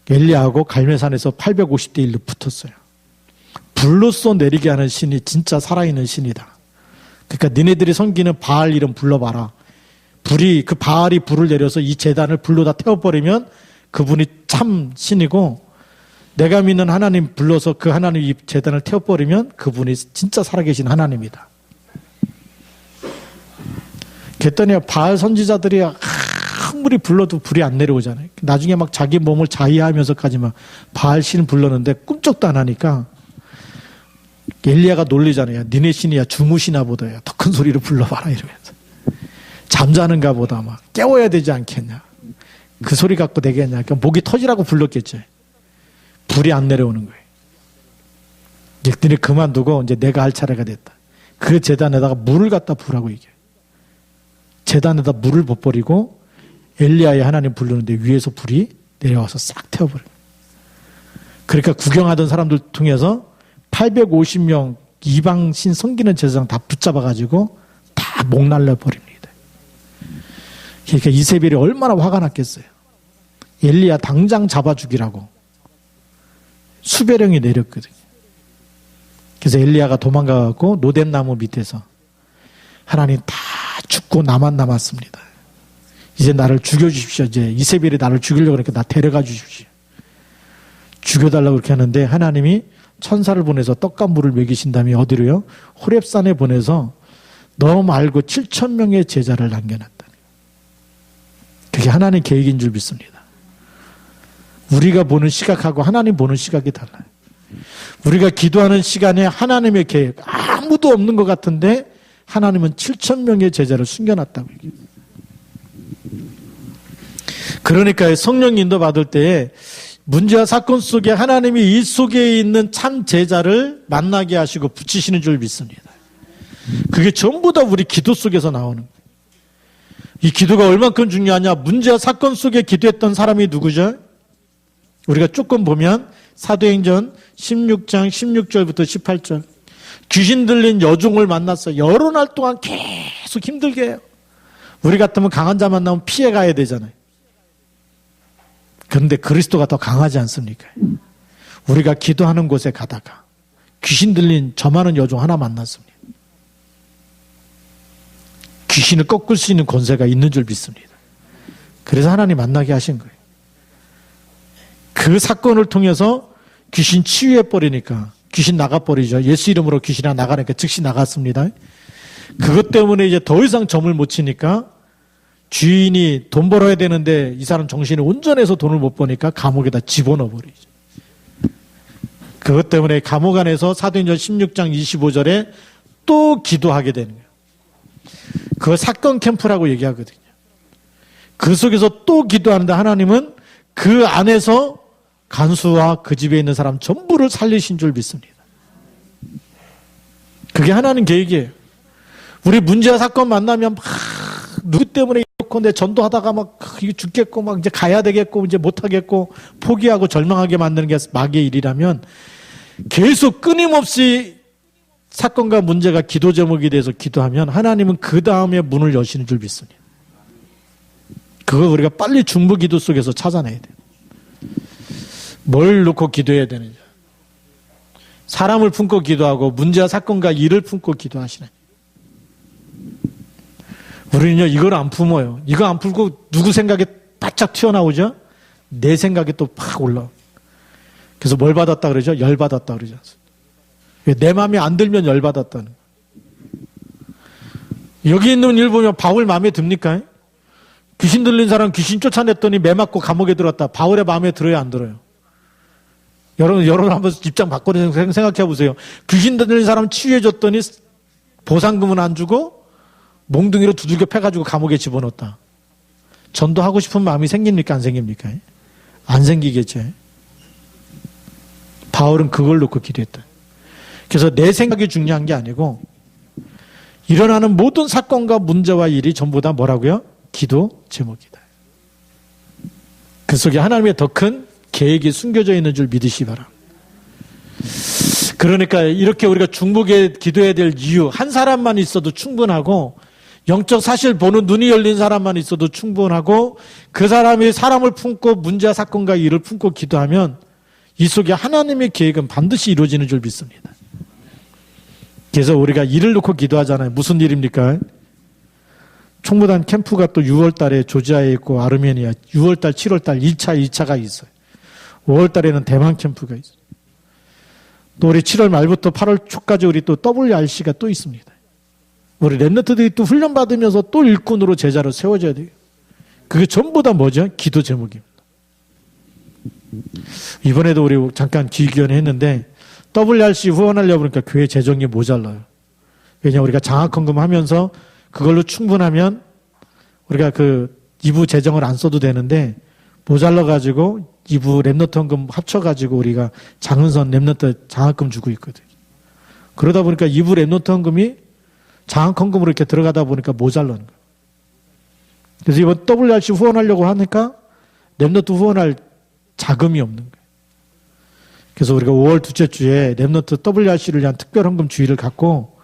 엘리야하고 갈매산에서 850대 1로 붙었어요. 불로써 내리게 하는 신이 진짜 살아있는 신이다. 그러니까 니네들이 섬기는 바알 이름 불러봐라. 그 바알이 불을 내려서 이 제단을 불로 다 태워버리면 그분이 참 신이고, 내가 믿는 하나님 불러서 그 하나님 이 제단을 태워버리면 그분이 진짜 살아계신 하나님이다. 그랬더니 바알 선지자들이 아무리 불러도 불이 안 내려오잖아요. 나중에 막 자기 몸을 자위하면서까지 막 바알 신 불렀는데 꿈쩍도 안 하니까 엘리야가 놀리잖아요. 니네 신이야 주무시나 보다야 더 큰 소리로 불러봐라 이러면서. 잠자는가 보다 막 깨워야 되지 않겠냐. 그 소리 갖고 되겠냐. 그러니까 목이 터지라고 불렀겠죠. 불이 안 내려오는 거예요. 이제 니네 그만두고 이제 내가 할 차례가 됐다. 그 제단에다가 물을 갖다 부으라고 얘기해요. 제단에다 물을 부어버리고 엘리야의 하나님 부르는데 위에서 불이 내려와서 싹 태워버려요. 그러니까 구경하던 사람들 통해서 850명 이방신 섬기는 제사장 다 붙잡아가지고 다 목 날려버립니다. 그러니까 이세벨이 얼마나 화가 났겠어요. 엘리야 당장 잡아 죽이라고 수배령이 내렸거든요. 그래서 엘리야가 도망가고 노뎀나무 밑에서 하나님 다 죽고 나만 남았습니다. 이제 나를 죽여주십시오. 이제 이세벨이 나를 죽이려고 그러니까 나 데려가 주십시오. 죽여달라고 그렇게 하는데 하나님이 천사를 보내서 떡과 물을 먹이신 다음에 어디로요? 호렙산에 보내서 너 말고 7,000명의 제자를 남겨놨다. 그게 하나님 계획인 줄 믿습니다. 우리가 보는 시각하고 하나님 보는 시각이 달라요. 우리가 기도하는 시간에 하나님의 계획 아무도 없는 것 같은데 하나님은 7,000명의 제자를 숨겨놨다고 얘기해요. 그러니까 성령 인도 받을 때에 문제와 사건 속에 하나님이 이 속에 있는 참 제자를 만나게 하시고 붙이시는 줄 믿습니다. 그게 전부 다 우리 기도 속에서 나오는 거예요. 이 기도가 얼만큼 중요하냐? 문제와 사건 속에 기도했던 사람이 누구죠? 우리가 조금 보면 사도행전 16장 16절부터 18절 귀신 들린 여종을 만났어요. 여러 날 동안 계속 힘들게 해요. 우리 같으면 강한 자 만나면 피해 가야 되잖아요. 그런데 그리스도가 더 강하지 않습니까? 우리가 기도하는 곳에 가다가 귀신 들린 저 많은 여종 하나 만났습니다. 귀신을 꺾을 수 있는 권세가 있는 줄 믿습니다. 그래서 하나님 만나게 하신 거예요. 그 사건을 통해서 귀신 치유해버리니까 귀신 나가버리죠. 예수 이름으로 귀신이 나가니까 즉시 나갔습니다. 그것 때문에 이제 더 이상 점을 못 치니까 주인이 돈 벌어야 되는데 이 사람 정신이 온전해서 돈을 못 버니까 감옥에다 집어넣어버리죠. 그것 때문에 감옥 안에서 사도행전 16장 25절에 또 기도하게 되는 거예요. 그걸 사건 캠프라고 얘기하거든요. 그 속에서 또 기도하는데 하나님은 그 안에서 간수와 그 집에 있는 사람 전부를 살리신 줄 믿습니다. 그게 하나님 계획이에요. 우리 문제와 사건 만나면 막 누구 때문에 이렇고 내 전도하다가 막 죽겠고 막 이제 가야 되겠고 이제 못하겠고 포기하고 절망하게 만드는 게 마귀의 일이라면 계속 끊임없이 사건과 문제가 기도 제목이 돼서 기도하면 하나님은 그 다음에 문을 여시는 줄 믿습니다. 그거 우리가 빨리 중보 기도 속에서 찾아내야 돼요. 뭘 놓고 기도해야 되느냐. 사람을 품고 기도하고 문제와 사건과 일을 품고 기도하시네. 우리는요 이걸 안 품어요. 이거 안 풀고 누구 생각에 바짝 튀어나오죠? 내 생각에 또 팍 올라. 그래서 뭘 받았다 그러죠? 열 받았다 그러죠. 내 마음에 안 들면 열 받았다는 거예요. 여기 있는 일 보면 바울 마음에 듭니까? 귀신 들린 사람 귀신 쫓아냈더니 매 맞고 감옥에 들었다. 바울의 마음에 들어요, 안 들어요? 여러분 한번 입장 바꿔서 생각해 보세요. 귀신 들린 사람 치유해줬더니 보상금은 안 주고 몽둥이로 두들겨 패가지고 감옥에 집어넣었다. 전도하고 싶은 마음이 생깁니까? 안 생깁니까? 안 생기겠죠. 바울은 그걸 놓고 기도했다. 그래서 내 생각이 중요한 게 아니고 일어나는 모든 사건과 문제와 일이 전부 다 뭐라고요? 기도 제목이다. 그 속에 하나님의 더 큰 계획이 숨겨져 있는 줄 믿으시 바랍니다. 그러니까 이렇게 우리가 중보에 기도해야 될 이유, 한 사람만 있어도 충분하고 영적 사실 보는 눈이 열린 사람만 있어도 충분하고 그 사람이 사람을 품고 문제와 사건과 일을 품고 기도하면 이 속에 하나님의 계획은 반드시 이루어지는 줄 믿습니다. 그래서 우리가 일을 놓고 기도하잖아요. 무슨 일입니까? 총무단 캠프가 또 6월 달에 조지아에 있고 아르메니아 6월 달, 7월 달 2차가 있어요. 5월 달에는 대만 캠프가 있어요. 또 우리 7월 말부터 8월 초까지 우리 또 WRC가 또 있습니다. 우리 랩런트들이 또 훈련받으면서 또 일꾼으로 제자를 세워줘야 돼요. 그게 전부 다 뭐죠? 기도 제목입니다. 이번에도 우리 잠깐 기기원회 했는데 WRC 후원하려고 그러니까 교회 재정이 모자라요. 왜냐하면 우리가 장학헌금 하면서 그걸로 충분하면 우리가 그 2부 재정을 안 써도 되는데 모자라가지고 2부 랩런트 헌금 합쳐가지고 우리가 장은선 랩런트 장학금 주고 있거든요. 그러다 보니까 2부 랩런트 헌금이 장학 헌금으로 이렇게 들어가다 보니까 모자라는 거예요. 그래서 이번 WRC 후원하려고 하니까 랩넌트 후원할 자금이 없는 거예요. 그래서 우리가 5월 둘째 주에 랩넌트 WRC를 위한 특별 헌금 주의를 갖고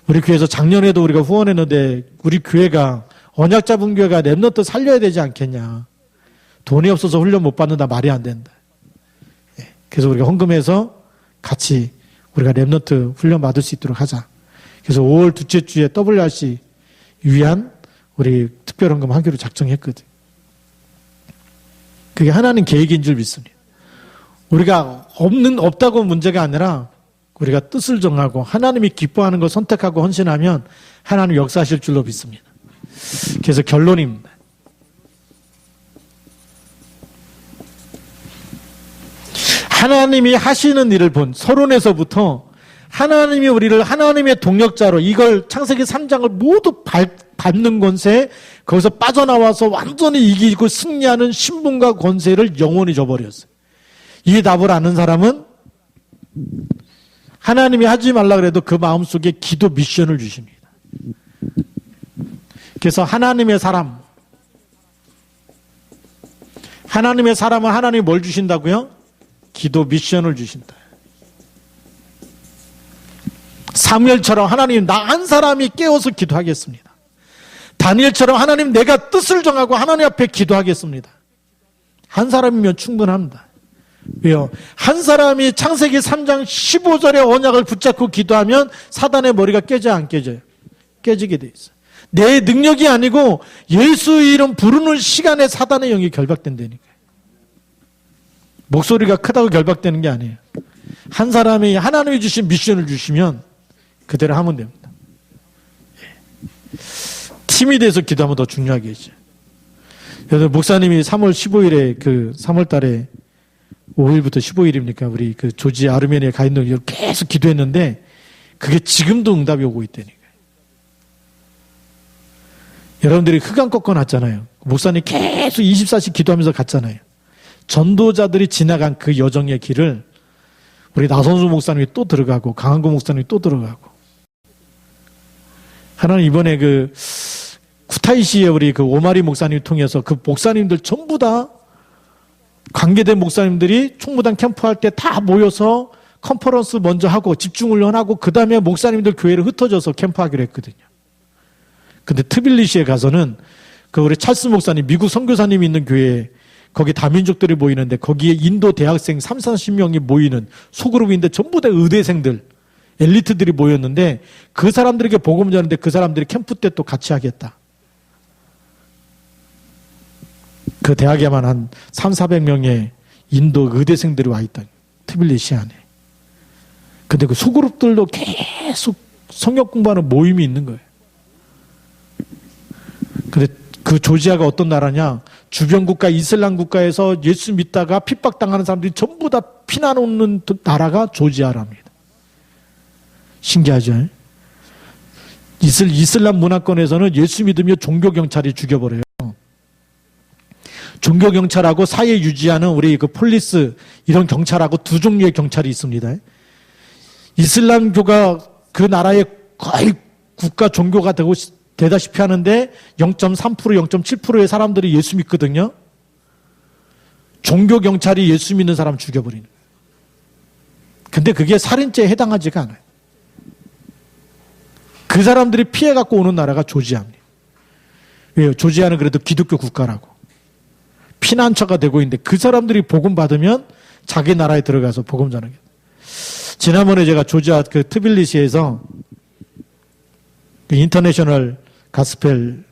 우리 교회에서 작년에도 우리가 후원했는데 우리 교회가 언약 잡은 교회가 랩넌트 살려야 되지 않겠냐. 돈이 없어서 훈련 못 받는다 말이 안 된다. 그래서 우리가 헌금해서 같이 우리가 랩넌트 훈련 받을 수 있도록 하자. 그래서 5월 둘째 주에 WRC 위한 우리 특별 헌금 하기로 작정했거든. 그게 하나님 계획인 줄 믿습니다. 우리가 없다고 문제가 아니라 우리가 뜻을 정하고 하나님이 기뻐하는 걸 선택하고 헌신하면 하나님 역사하실 줄로 믿습니다. 그래서 결론입니다. 하나님이 하시는 일을 본 서론에서부터 하나님이 우리를 하나님의 동력자로 이걸 창세기 3장을 모두 밟는 권세, 거기서 빠져나와서 완전히 이기고 승리하는 신분과 권세를 영원히 줘버렸어요. 이 답을 아는 사람은 하나님이 하지 말라 그래도 그 마음속에 기도 미션을 주십니다. 그래서 하나님의 사람은 하나님이 뭘 주신다고요? 기도 미션을 주신다. 사무엘처럼 하나님 나 한 사람이 깨워서 기도하겠습니다. 다니엘처럼 하나님 내가 뜻을 정하고 하나님 앞에 기도하겠습니다. 한 사람이면 충분합니다. 왜요? 한 사람이 창세기 3장 15절의 언약을 붙잡고 기도하면 사단의 머리가 깨져 안 깨져요? 깨지게 돼 있어요. 내 능력이 아니고 예수 이름 부르는 시간에 사단의 영이 결박된다니까요. 목소리가 크다고 결박되는 게 아니에요. 한 사람이 하나님이 주신 미션을 주시면 그대로 하면 됩니다. 팀이 돼서 기도하면 더 중요하겠죠. 그래서 목사님이 3월 15일에 3월 달에 5일부터 15일입니까? 우리 조지 아르메니아 가 있는 걸 계속 기도했는데 그게 지금도 응답이 오고 있다니까요. 여러분들이 흑암 꺾어놨잖아요. 목사님 계속 24시 기도하면서 갔잖아요. 전도자들이 지나간 그 여정의 길을 우리 나선수 목사님이 또 들어가고 강한구 목사님이 또 들어가고 하나님 이번에 쿠타이시에 우리 오마리 목사님 통해서 그 목사님들 전부 다 관계된 목사님들이 총무단 캠프할 때 다 모여서 컨퍼런스 먼저 하고 집중훈련하고 그 다음에 목사님들 교회를 흩어져서 캠프하기로 했거든요. 근데 트빌리시에 가서는 우리 찰스 목사님 미국 선교사님이 있는 교회에 거기 다민족들이 모이는데 거기에 인도 대학생 30-40명이 모이는 소그룹인데 전부 다 의대생들 엘리트들이 모였는데 그 사람들에게 복음 전하는데 그 사람들이 캠프 때 또 같이 하겠다. 그 대학에만 한 300-400명의 인도 의대생들이 와 있다. 트빌리시 안에. 근데 그 소그룹들도 계속 성경 공부하는 모임이 있는 거예요. 근데 그 조지아가 어떤 나라냐? 주변 국가, 이슬람 국가에서 예수 믿다가 핍박당하는 사람들이 전부 다 피난 오는 나라가 조지아랍니다. 신기하죠? 이슬람 문화권에서는 예수 믿으며 종교경찰이 죽여버려요. 종교경찰하고 사회 유지하는 우리 폴리스 이런 경찰하고 두 종류의 경찰이 있습니다. 이슬람교가 그 나라의 거의 국가 종교가 되다시피 하는데 0.3%, 0.7%의 사람들이 예수 믿거든요. 종교경찰이 예수 믿는 사람 죽여버리는 거예요. 근데 그게 살인죄에 해당하지가 않아요. 그 사람들이 피해갖고 오는 나라가 조지아입니다. 왜요? 조지아는 그래도 기독교 국가라고. 피난처가 되고 있는데 그 사람들이 복음 받으면 자기 나라에 들어가서 복음 전하겠다. 지난번에 제가 조지아 트빌리시에서 인터내셔널 가스펠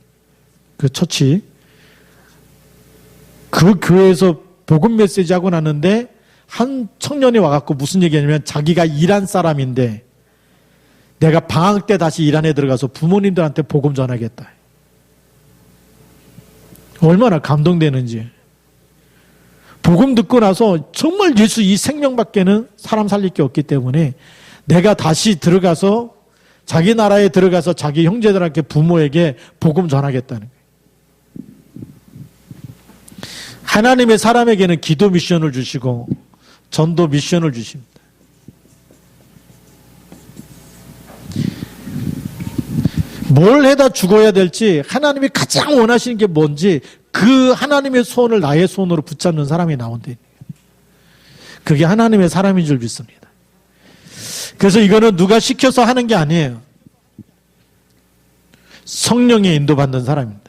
처치 그 교회에서 복음 메시지 하고 났는데 한 청년이 와갖고 무슨 얘기냐면 자기가 이란 사람인데 내가 방학 때 다시 이란에 들어가서 부모님들한테 복음 전하겠다. 얼마나 감동되는지. 복음 듣고 나서 정말 예수 이 생명밖에는 사람 살릴 게 없기 때문에 내가 다시 들어가서 자기 나라에 들어가서 자기 형제들한테 부모에게 복음 전하겠다는 거예요. 하나님의 사람에게는 기도 미션을 주시고 전도 미션을 주십니다. 뭘 해다 죽어야 될지, 하나님이 가장 원하시는 게 뭔지 그 하나님의 손을 나의 손으로 붙잡는 사람이 나온대. 그게 하나님의 사람인 줄 믿습니다. 그래서 이거는 누가 시켜서 하는 게 아니에요. 성령에 인도받는 사람입니다.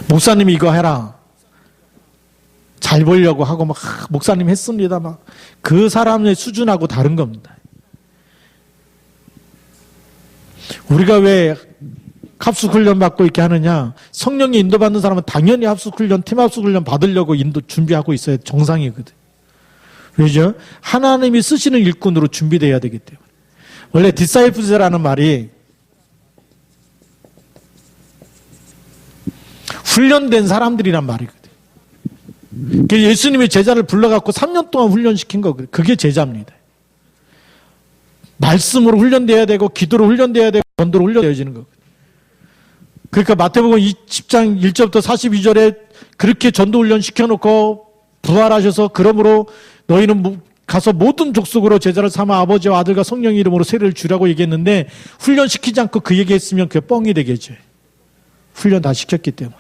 목사님이 이거 해라, 잘 보려고 하고 막 목사님 했습니다. 막 그 사람의 수준하고 다른 겁니다. 우리가 왜 합숙훈련 받고 이렇게 하느냐? 성령이 인도받는 사람은 당연히 합숙훈련, 팀 합숙훈련 받으려고 준비하고 있어야 정상이거든. 왜죠? 하나님이 쓰시는 일꾼으로 준비되어야 되기 때문에. 원래 디사이플스라는 말이 훈련된 사람들이란 말이거든. 예수님이 제자를 불러갖고 3년 동안 훈련시킨 거거든. 그게 제자입니다. 말씀으로 훈련돼야 되고, 기도로 훈련돼야 되고, 전도로 훈련되어지는 거거든. 그러니까 마태복음 10장 1절부터 42절에 그렇게 전도 훈련 시켜놓고 부활하셔서, 그러므로 너희는 가서 모든 족속으로 제자를 삼아 아버지와 아들과 성령 이름으로 세례를 주라고 얘기했는데, 훈련시키지 않고 그 얘기했으면 그게 뻥이 되겠죠. 훈련 다 시켰기 때문에.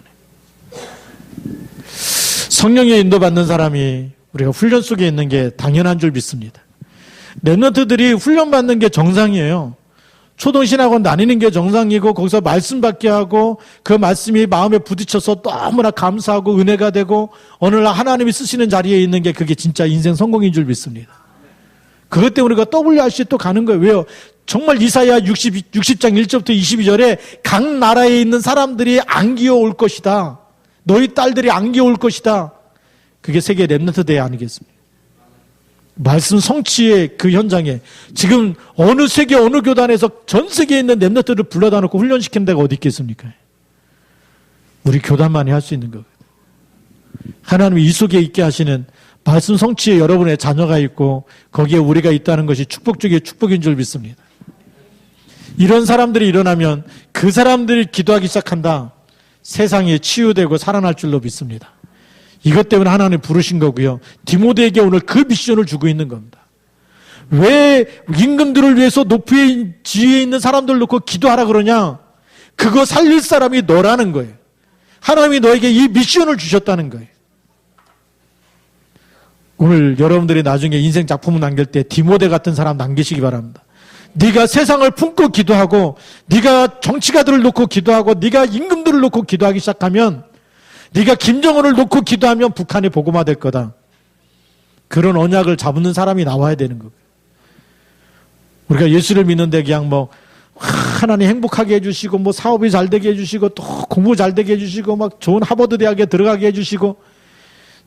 성령에 인도받는 사람이 우리가 훈련 속에 있는 게 당연한 줄 믿습니다. 렘넌트들이 훈련받는 게 정상이에요. 초동신학원 다니는 게 정상이고, 거기서 말씀 받게 하고, 그 말씀이 마음에 부딪혀서 너무나 감사하고 은혜가 되고, 어느 날 하나님이 쓰시는 자리에 있는 게 그게 진짜 인생 성공인 줄 믿습니다. 그것 때문에 우리가 WRC에 또 가는 거예요. 왜요? 정말 이사야 60장 1절부터 22절에 각 나라에 있는 사람들이 안기어 올 것이다. 너희 딸들이 안기어 올 것이다. 그게 세계 렘넌트 대회 아니겠습니까? 말씀 성취의 그 현장에 지금 어느 세계 어느 교단에서 전 세계에 있는 렘넌트를 불러다 놓고 훈련시키는 데가 어디 있겠습니까? 우리 교단만이 할 수 있는 거거든요. 하나님이 이 속에 있게 하시는 말씀 성취에 여러분의 자녀가 있고, 거기에 우리가 있다는 것이 축복 중에 축복인 줄 믿습니다. 이런 사람들이 일어나면 그 사람들이 기도하기 시작한다. 세상이 치유되고 살아날 줄로 믿습니다. 이것 때문에 하나님 부르신 거고요. 디모데에게 오늘 그 미션을 주고 있는 겁니다. 왜 임금들을 위해서 높이 지위에 있는 사람들 놓고 기도하라 그러냐? 그거 살릴 사람이 너라는 거예요. 하나님이 너에게 이 미션을 주셨다는 거예요. 오늘 여러분들이 나중에 인생 작품을 남길 때 디모데 같은 사람 남기시기 바랍니다. 네가 세상을 품고 기도하고, 네가 정치가들을 놓고 기도하고, 네가 임금들을 놓고 기도하기 시작하면, 네가 김정은을 놓고 기도하면 북한이 복음화될 거다. 그런 언약을 잡는 사람이 나와야 되는 거예요. 우리가 예수를 믿는데 그냥 하나님 행복하게 해주시고, 사업이 잘 되게 해주시고, 또 공부 잘 되게 해주시고, 막 좋은 하버드 대학에 들어가게 해주시고,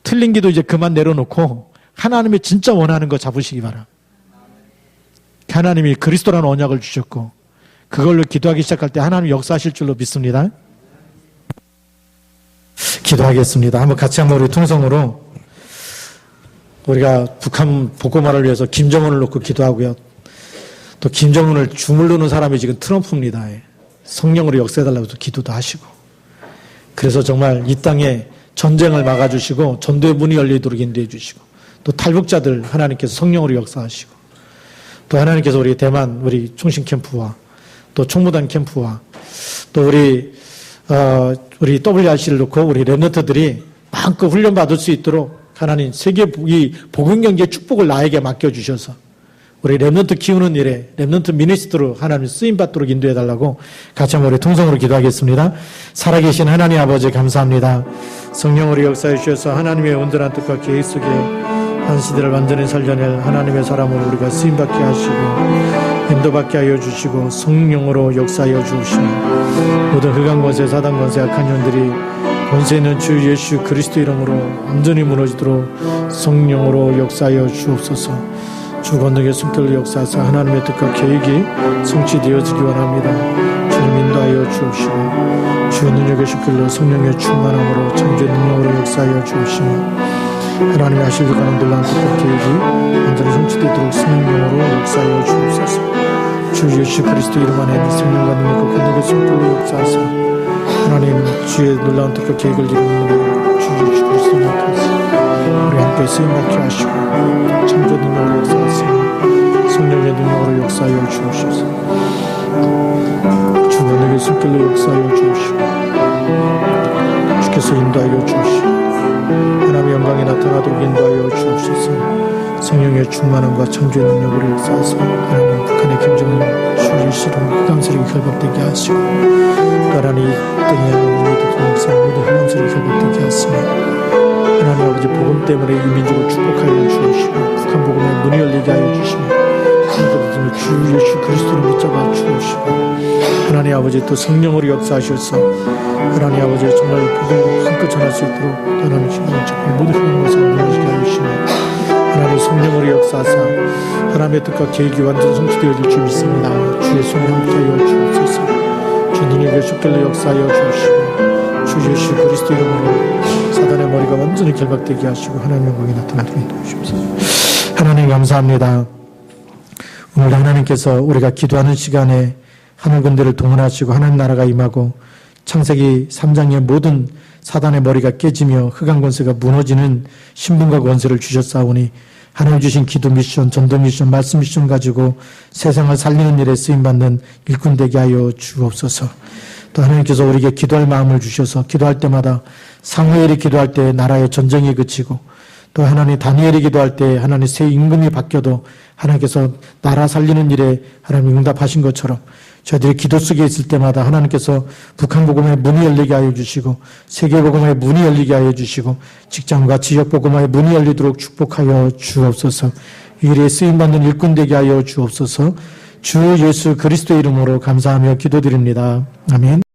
틀린 기도 이제 그만 내려놓고 하나님이 진짜 원하는 거 잡으시기 바랍니다. 하나님이 그리스도라는 언약을 주셨고, 그걸로 기도하기 시작할 때 하나님이 역사하실 줄로 믿습니다. 기도하겠습니다. 같이 한번 우리 통성으로, 우리가 북한 복음화를 위해서 김정은을 놓고 기도하고요. 또 김정은을 주물르는 사람이 지금 트럼프입니다. 성령으로 역사해달라고 기도도 하시고, 그래서 정말 이 땅에 전쟁을 막아주시고 전도의 문이 열리도록 인도해 주시고, 또 탈북자들 하나님께서 성령으로 역사하시고, 또 하나님께서 우리 대만 우리 총신 캠프와 또 총무단 캠프와 또 우리 WRC를 놓고 우리 렘넌트들이 마음껏 훈련받을 수 있도록 하나님 세계 이 복음경제의 축복을 나에게 맡겨주셔서 우리 렘넌트 키우는 일에 렘넌트 미니스트로 하나님 쓰임받도록 인도해달라고 같이 한번 우리 통성으로 기도하겠습니다. 살아계신 하나님 아버지 감사합니다. 성령으로 역사해 주셔서 하나님의 온전한 뜻과 계획 속에 한 시대를 완전히 살려낼 하나님의 사람으로 우리가 쓰임받게 하시고 인도받게 하여 주시고 성령으로 역사하여 주시며 모든 흑암 권세 사단 권세 악한 년들이 권세 있는 주 예수 그리스도 이름으로 완전히 무너지도록 성령으로 역사하여 주옵소서. 주 권능의 숨결로 역사하사 하나님의 뜻과 계획이 성취되어지기 원합니다. 주님 인도하여 주옵시고 주의 능력의 슈필로 성령의 충만함으로 창조의 능력으로 역사하여 주옵시며 하나님의 하실 가는 놀라운 뜻과 계획이 완전히 성취되도록 성령으로 역사하여 주옵소서. 주 예수 그리스도 이름 안에 성령과 능력과 권능의 숨결로 역사하사 하나님 주의 놀라운 뜻과 계획을 이루는 주 예수 그리스도를 통해서 우리 함께 쓰임받게 하시고 창조 능력으로 역사하사 성령의 능력으로 역사하여 주옵소서. 주는 내게 손길로 역사하여 주옵시고 주께서 인도하여 주옵시고 하나님의 영광이 나타나도록 인도하여 주옵소서. 성령의 충만함과 창조의 능력으로 역사하사 하나님 북한의 김정은 주일시로 흑암스럽게 결박되게 하시고 나란히 땅에 우리 대통령상 모두 흑암스럽게 결박되게 하시며 하나님 아버지 복음 때문에 이 민족을 축복하여 주시고 북한 복음의 문이 열리게 하여 주시며 하나님 주 예수 그리스도를 붙잡아 주시고 하나님 아버지 또 성령으로 역사하셔서 하나님 아버지 정말 복음을 한껏 전할 수 있도록 하나님 신앙을 잡고 모든 흑암에서 무너지게 하여 주시며 하나님 성령으로 역사하사 하나님의 뜻과 계획이 완전 성취되어질 줄 믿습니다. 주의 손을 함께하여 주옵소서. 주 능력의 숫결로 역사하여 주시고 주 예수 그리스도 이름으로 사단의 머리가 완전히 결박되게 하시고 하나님의 영광이 나타나도록 인도하시옵소서. 하나님 감사합니다. 오늘 하나님께서 우리가 기도하는 시간에 하늘 군대를 동원하시고 하나님 나라가 임하고 창세기 3장의 모든 사단의 머리가 깨지며 흑암 권세가 무너지는 신분과 권세를 주셨사오니 하나님 주신 기도 미션, 전도 미션, 말씀 미션 가지고 세상을 살리는 일에 쓰임받는 일꾼 되게 하여 주옵소서. 또 하나님께서 우리에게 기도할 마음을 주셔서 기도할 때마다 사무엘이 기도할 때 나라의 전쟁이 그치고 또 하나님 다니엘이 기도할 때 하나님 새 임금이 바뀌어도 하나님께서 나라 살리는 일에 하나님 응답하신 것처럼 저희들이 기도 속에 있을 때마다 하나님께서 북한 복음의 문이 열리게 하여 주시고 세계 복음의 문이 열리게 하여 주시고 직장과 지역 복음의 문이 열리도록 축복하여 주옵소서. 이 일에 쓰임받는 일꾼 되게 하여 주옵소서. 주 예수 그리스도의 이름으로 감사하며 기도드립니다. 아멘.